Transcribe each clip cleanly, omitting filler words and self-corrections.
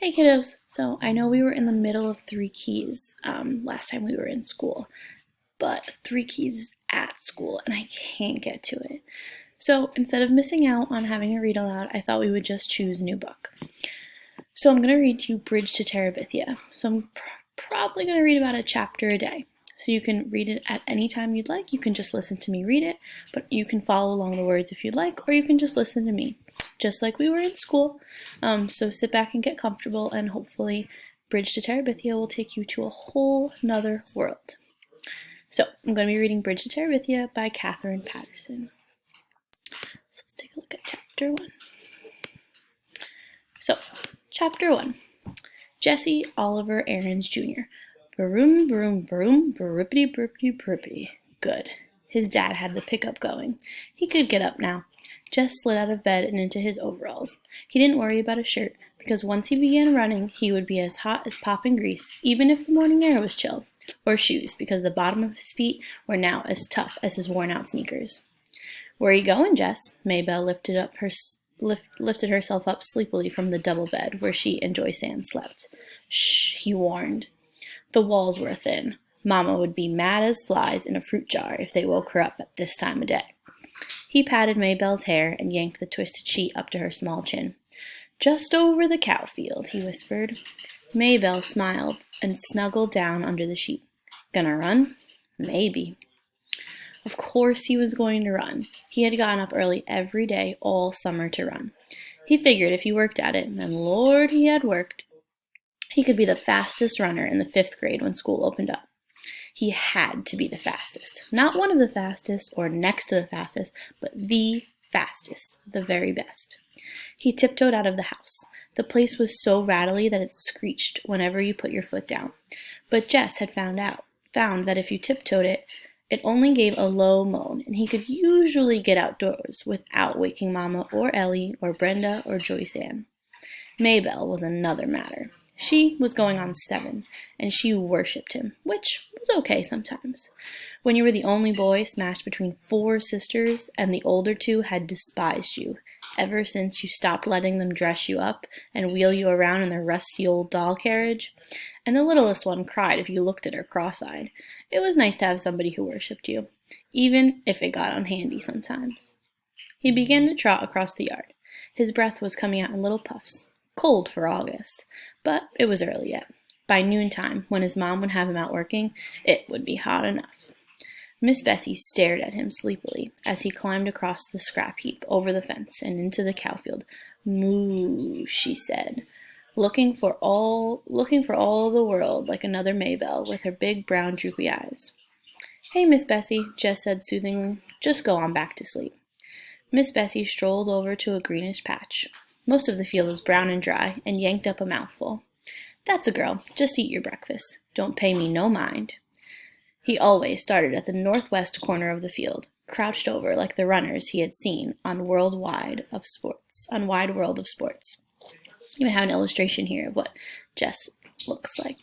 Hey kiddos, so I know we were in the middle of Three Keys last time we were in school, but Three Keys is at school and I can't get to it. So instead of missing out on having a read aloud, I thought we would just choose a new book. So I'm going to read to you Bridge to Terabithia. So I'm probably going to read about a chapter a day. So you can read it at any time you'd like. You can just listen to me read it, but you can follow along the words if you'd like, or you can just listen to me, just like we were in school. So sit back and get comfortable, and hopefully Bridge to Terabithia will take you to a whole nother world. So I'm going to be reading Bridge to Terabithia by Katherine Patterson. So let's take a look at chapter 1. So, chapter 1. Jesse Oliver Aarons Jr. Broom, broom, broom, brippity, brippity, brippity. Good. His dad had the pickup going. He could get up now. Jess slid out of bed and into his overalls. He didn't worry about a shirt, because once he began running, he would be as hot as popping grease, even if the morning air was chill. Or shoes, because the bottom of his feet were now as tough as his worn-out sneakers. "Where are you going, Jess?" Maybelle lifted herself up sleepily from the double bed where she and Joyce Ann slept. "Shh," he warned. The walls were thin. Mama would be mad as flies in a fruit jar if they woke her up at this time of day. He patted Maybelle's hair and yanked the twisted sheet up to her small chin. "Just over the cow field," he whispered. Maybelle smiled and snuggled down under the sheet. "Gonna run?" "Maybe." Of course he was going to run. He had gotten up early every day all summer to run. He figured if he worked at it, and Lord he had worked, he could be the fastest runner in the 5th grade when school opened up. He had to be the fastest. Not one of the fastest or next to the fastest, but the fastest, the very best. He tiptoed out of the house. The place was so rattly that it screeched whenever you put your foot down. But Jess had found that if you tiptoed it only gave a low moan, and he could usually get outdoors without waking Mama or Ellie or Brenda or Joyce Ann. Maybelle was another matter. She was going on 7, and she worshipped him, which was okay sometimes. When you were the only boy smashed between 4 sisters, and the older 2 had despised you, ever since you stopped letting them dress you up and wheel you around in their rusty old doll carriage, and the littlest one cried if you looked at her cross-eyed. It was nice to have somebody who worshipped you, even if it got unhandy sometimes. He began to trot across the yard. His breath was coming out in little puffs. Cold for August, but it was early yet. By noontime, when his mom would have him out working, it would be hot enough. Miss Bessie stared at him sleepily as he climbed across the scrap heap, over the fence, and into the cow field. "Moo," she said, looking for all the world like another Maybelle with her big brown droopy eyes. "Hey, Miss Bessie," Jess said soothingly, "just go on back to sleep." Miss Bessie strolled over to a greenish patch. Most of the field was brown and dry, and yanked up a mouthful. "That's a girl. Just eat your breakfast. Don't pay me no mind." He always started at the northwest corner of the field, crouched over like the runners he had seen on Wide World of Sports. Even have an illustration here of what Jess looks like.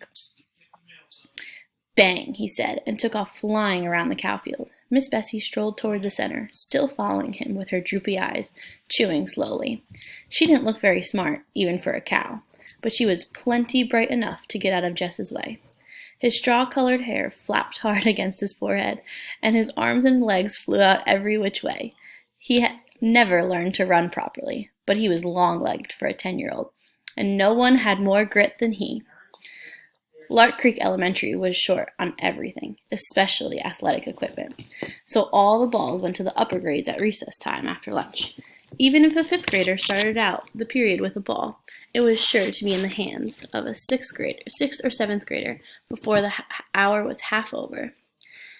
"Bang," he said, and took off flying around the cow field. Miss Bessie strolled toward the center, still following him with her droopy eyes, chewing slowly. She didn't look very smart, even for a cow, but she was plenty bright enough to get out of Jess's way. His straw-colored hair flapped hard against his forehead, and his arms and legs flew out every which way. He had never learned to run properly, but he was long-legged for a 10-year-old, and no one had more grit than he. Lark Creek Elementary was short on everything, especially athletic equipment, so all the balls went to the upper grades at recess time after lunch. Even if a 5th grader started out the period with a ball, it was sure to be in the hands of a 6th or 7th grader before the hour was half over.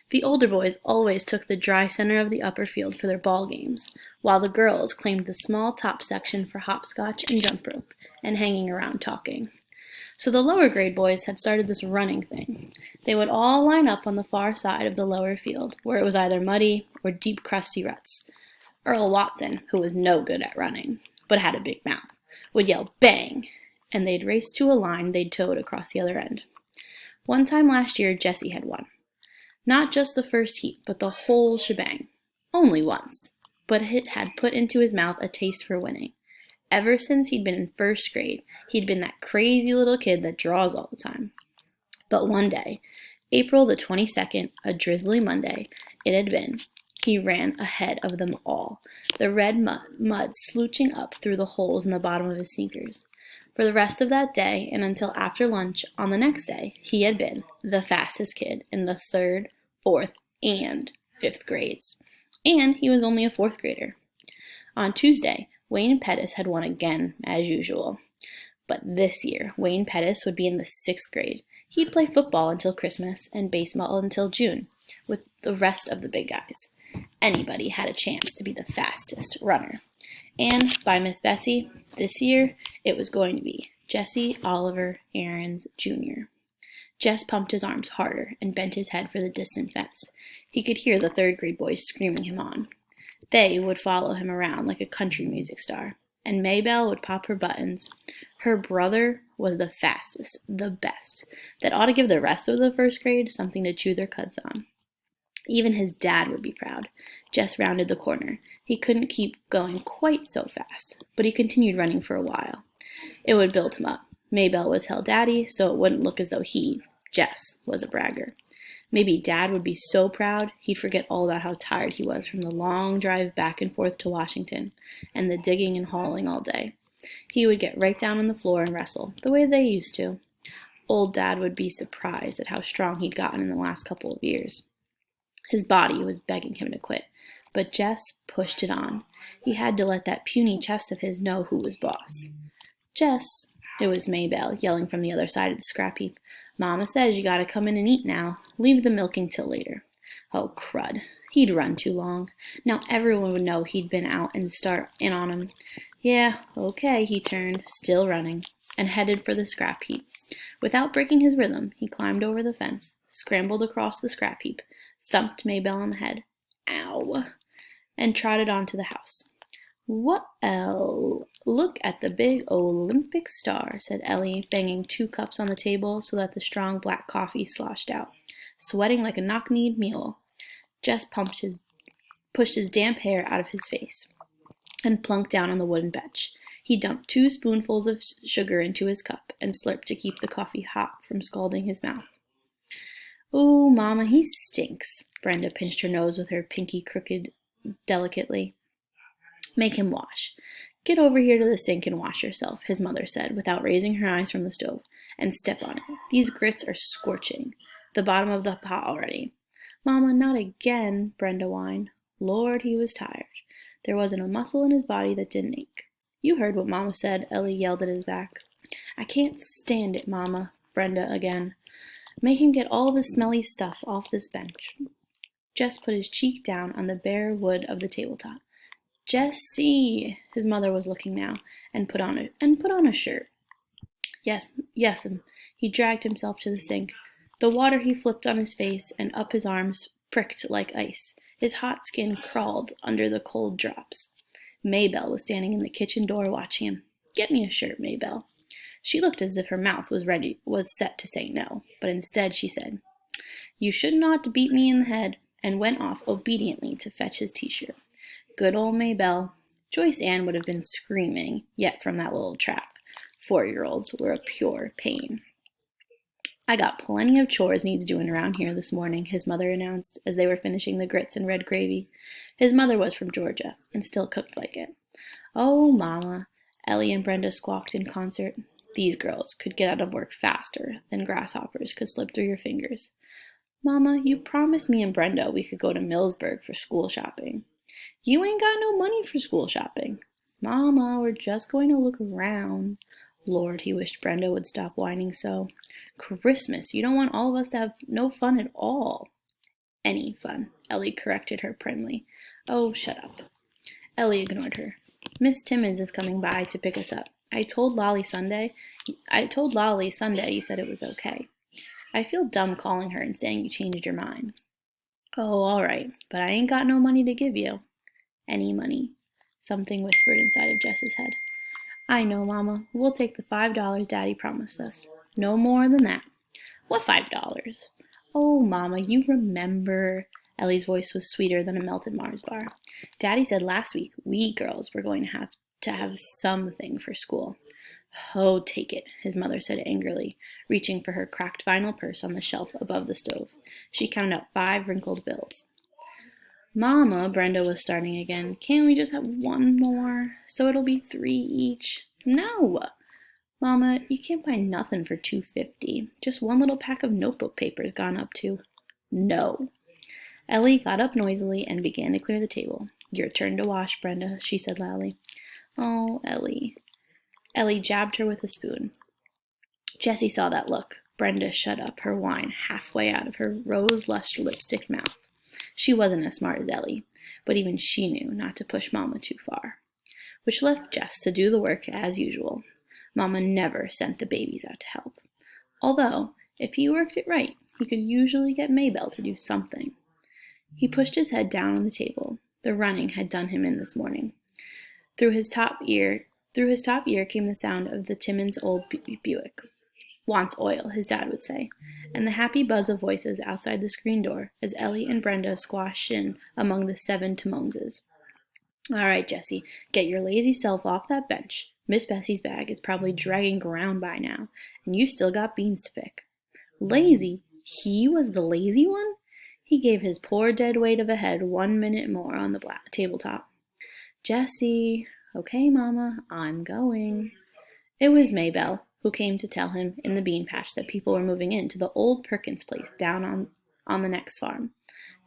The older boys always took the dry center of the upper field for their ball games, while the girls claimed the small top section for hopscotch and jump rope, and hanging around talking. So the lower grade boys had started this running thing. They would all line up on the far side of the lower field, where it was either muddy or deep crusty ruts. Earl Watson, who was no good at running, but had a big mouth, would yell "bang," and they'd race to a line they'd towed across the other end. One time last year, Jessie had won. Not just the first heat, but the whole shebang. Only once, but it had put into his mouth a taste for winning. Ever since he'd been in first grade, he'd been that crazy little kid that draws all the time. But one day, April the 22nd, a drizzly Monday, it had been, he ran ahead of them all, the red mud slooching up through the holes in the bottom of his sneakers. For the rest of that day and until after lunch on the next day, he had been the fastest kid in the 3rd, 4th, and 5th grades. And he was only a 4th grader. On Tuesday, Wayne Pettis had won again, as usual. But this year, Wayne Pettis would be in the 6th grade. He'd play football until Christmas and baseball until June, with the rest of the big guys. Anybody had a chance to be the fastest runner. And by Miss Bessie, this year, it was going to be Jessie Oliver Aarons Jr. Jess pumped his arms harder and bent his head for the distant fence. He could hear the 3rd grade boys screaming him on. They would follow him around like a country music star, and Maybelle would pop her buttons. Her brother was the fastest, the best. That ought to give the rest of the 1st grade something to chew their cuds on. Even his dad would be proud. Jess rounded the corner. He couldn't keep going quite so fast, but he continued running for a while. It would build him up. Maybelle would tell Daddy so it wouldn't look as though he, Jess, was a bragger. Maybe Dad would be so proud he'd forget all about how tired he was from the long drive back and forth to Washington and the digging and hauling all day. He would get right down on the floor and wrestle, the way they used to. Old Dad would be surprised at how strong he'd gotten in the last couple of years. His body was begging him to quit, but Jess pushed it on. He had to let that puny chest of his know who was boss. Jess, it was Maybelle, yelling from the other side of the scrap heap. Mama says you gotta come in and eat now. Leave the milking till later. Oh, crud. He'd run too long. Now everyone would know he'd been out and start in on him. Yeah, okay, he turned, still running, and headed for the scrap heap. Without breaking his rhythm, he climbed over the fence, scrambled across the scrap heap, thumped Maybelle on the head, ow, and trotted onto the house. Well, look at the big Olympic star, said Ellie, banging 2 cups on the table so that the strong black coffee sloshed out, sweating like a knock-kneed mule. Jess pushed his damp hair out of his face and plunked down on the wooden bench. He dumped 2 spoonfuls of sugar into his cup and slurped to keep the coffee hot from scalding his mouth. "Oh, Mama, he stinks." Brenda pinched her nose with her pinky crooked delicately. "Make him wash. Get over here to the sink and wash yourself," his mother said, without raising her eyes from the stove, "and step on it. These grits are scorching. The bottom of the pot already." "Mama, not again," Brenda whined. Lord, he was tired. There wasn't a muscle in his body that didn't ache. "You heard what Mama said," Ellie yelled at his back. "I can't stand it, Mama," Brenda again. "Make him get all the smelly stuff off this bench." Jess put his cheek down on the bare wood of the tabletop. "Jessie," his mother was looking now, and put on a shirt. Yes, he dragged himself to the sink. The water he flipped on his face and up his arms pricked like ice. His hot skin crawled under the cold drops. Maybelle was standing in the kitchen door watching him. "Get me a shirt, Maybelle." She looked as if her mouth was set to say no, but instead she said, "You should not beat me in the head," and went off obediently to fetch his t-shirt. Good old Maybelle. Joyce Ann would have been screaming, yet from that little trap. 4-year-olds were a pure pain. "I got plenty of chores needs doing around here this morning," his mother announced as they were finishing the grits and red gravy. His mother was from Georgia and still cooked like it. "Oh, Mama," Ellie and Brenda squawked in concert. These girls could get out of work faster than grasshoppers could slip through your fingers. "Mama, you promised me and Brenda we could go to Millsburg for school shopping." "You ain't got no money for school shopping." "Mama, we're just going to look around." Lord, he wished Brenda would stop whining so. "Christmas, you don't want all of us to have no fun at all." "Any fun," Ellie corrected her primly. "Oh, shut up." Ellie ignored her. "Miss Timmons is coming by to pick us up. I told Lolly Sunday you said it was okay. I feel dumb calling her and saying you changed your mind." "Oh, all right, but I ain't got no money to give you." "Any money," something whispered inside of Jess's head. "I know, Mama. We'll take the $5 Daddy promised us. No more than that." "What $5? "Oh, Mama, you remember." Ellie's voice was sweeter than a melted Mars bar. "Daddy said last week we girls were going to have to have something for school. Oh, take it, his mother said angrily, reaching for her cracked vinyl purse on the shelf above the stove. She counted out 5 wrinkled bills. Mama, Brenda was starting again. Can't we just have one more? So it'll be 3 each. No! Mama, you can't buy nothing for $2.50. Just one little pack of notebook papers gone up to. No. Ellie got up noisily and began to clear the table. Your turn to wash, Brenda, she said loudly. Oh, Ellie. Ellie jabbed her with a spoon. Jessie saw that look. Brenda shut up her wine halfway out of her rose-lushed lipstick mouth. She wasn't as smart as Ellie, but even she knew not to push Mama too far. Which left Jess to do the work as usual. Mama never sent the babies out to help. Although, if he worked it right, he could usually get Maybelle to do something. He pushed his head down on the table. The running had done him in this morning. Through his top ear came the sound of the Timmins' old Buick. Wants oil, his dad would say, and the happy buzz of voices outside the screen door as Ellie and Brenda squashed in among the 7 Timmonses. All right, Jessie, get your lazy self off that bench. Miss Bessie's bag is probably dragging ground by now, and you still got beans to pick. Lazy? He was the lazy one? He gave his poor dead weight of a head 1 minute more on the tabletop. Jessie, okay, Mama, I'm going. It was Maybelle who came to tell him in the bean patch that people were moving in to the old Perkins place down on the next farm.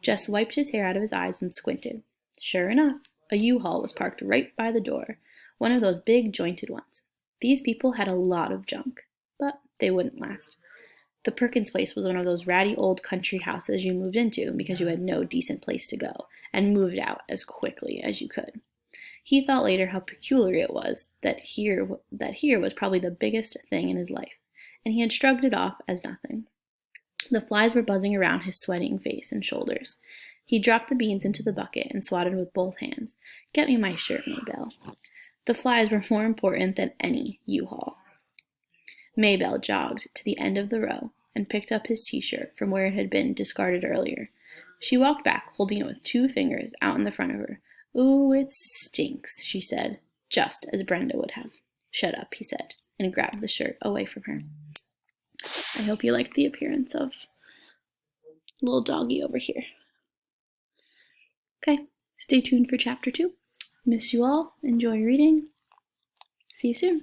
Jess wiped his hair out of his eyes and squinted. Sure enough, a U-Haul was parked right by the door, one of those big jointed ones. These people had a lot of junk, but they wouldn't last. The Perkins place was one of those ratty old country houses you moved into because you had no decent place to go, and moved out as quickly as you could. He thought later how peculiar it was that here was probably the biggest thing in his life, and he had shrugged it off as nothing. The flies were buzzing around his sweating face and shoulders. He dropped the beans into the bucket and swatted with both hands. Get me my shirt, Maybelle. The flies were more important than any U-Haul. Maybelle jogged to the end of the row and picked up his t-shirt from where it had been discarded earlier. She walked back, holding it with 2 fingers out in the front of her. Ooh, it stinks, she said, just as Brenda would have. Shut up, he said, and grabbed the shirt away from her. I hope you liked the appearance of little doggy over here. Okay, stay tuned for chapter 2. Miss you all. Enjoy reading. See you soon.